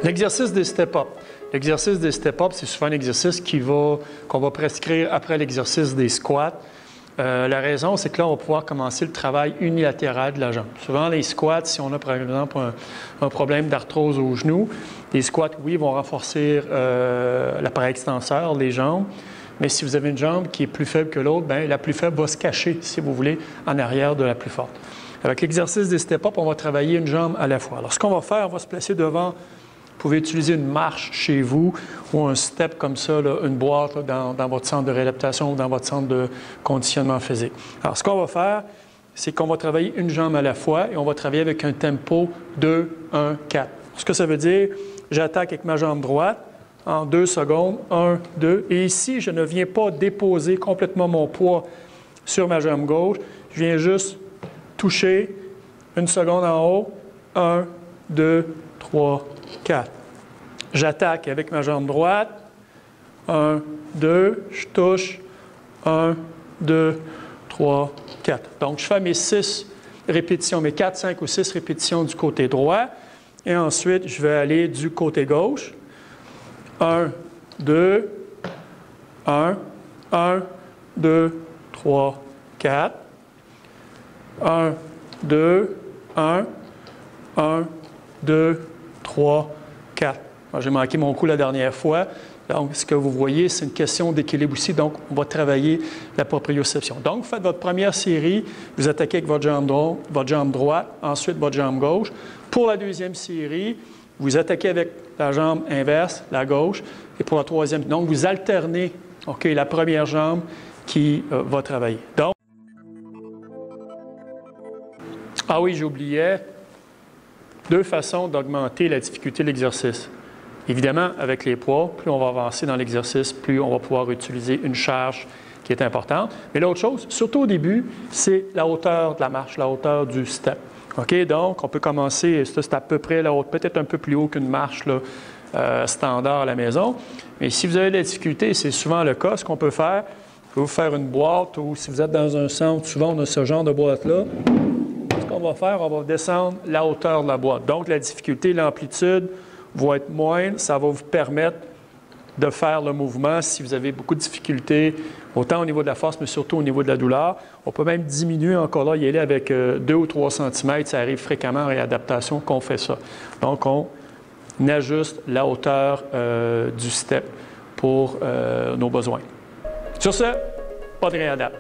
L'exercice des step-up. L'exercice des step-up, c'est souvent un exercice qu'on va prescrire après l'exercice des squats. La raison, c'est que là, on va pouvoir commencer le travail unilatéral de la jambe. Souvent, les squats, si on a par exemple un problème d'arthrose au genou, les squats, oui, vont renforcer l'appareil extenseur, les jambes, mais si vous avez une jambe qui est plus faible que l'autre, bien, la plus faible va se cacher, si vous voulez, en arrière de la plus forte. Avec l'exercice des step-up, on va travailler une jambe à la fois. Alors, ce qu'on va faire, on va se placer devant. Vous pouvez utiliser une marche chez vous ou un step comme ça, là, une boîte là, dans votre centre de réadaptation ou dans votre centre de conditionnement physique. Alors, ce qu'on va faire, c'est qu'on va travailler une jambe à la fois et on va travailler avec un tempo 2, 1, 4. Ce que ça veut dire, j'attaque avec ma jambe droite en 2 secondes, 1, 2. Et ici, je ne viens pas déposer complètement mon poids sur ma jambe gauche. Je viens juste toucher 1 seconde en haut, 1, 2, 3, 4. J'attaque avec ma jambe droite. 1, 2, je touche. 1, 2, 3, 4. Donc, je fais mes 6 répétitions, mes 4, 5 ou 6 répétitions du côté droit. Et ensuite, je vais aller du côté gauche. 1, 2, 1, 2, 3, 4. 1, 2, 1, 2, 3, 4. J'ai manqué mon coup la dernière fois. Donc, ce que vous voyez, c'est une question d'équilibre aussi. Donc, on va travailler la proprioception. Donc, vous faites votre première série, vous attaquez avec votre jambe droite, ensuite votre jambe gauche. Pour la deuxième série, vous attaquez avec la jambe inverse, la gauche. Et pour la troisième, donc, vous alternez la première jambe qui va travailler. Donc, ah oui, j'oubliais, 2 façons d'augmenter la difficulté de l'exercice. Évidemment, avec les poids, plus on va avancer dans l'exercice, plus on va pouvoir utiliser une charge qui est importante. Mais l'autre chose, surtout au début, c'est la hauteur de la marche, la hauteur du step. Donc, on peut commencer, c'est à peu près la hauteur, peut-être un peu plus haut qu'une marche là, standard à la maison. Mais si vous avez de la difficulté, c'est souvent le cas, ce qu'on peut faire, vous faire une boîte ou si vous êtes dans un centre, souvent on a ce genre de boîte-là. Ce qu'on va faire, on va descendre la hauteur de la boîte. Donc, la difficulté, l'amplitude vont être moindres. Ça va vous permettre de faire le mouvement si vous avez beaucoup de difficultés, autant au niveau de la force, mais surtout au niveau de la douleur. On peut même diminuer encore là, y aller avec 2 ou 3 cm. Ça arrive fréquemment en réadaptation qu'on fait ça. Donc, on ajuste la hauteur du step pour nos besoins. Sur ce, pas de réadapte.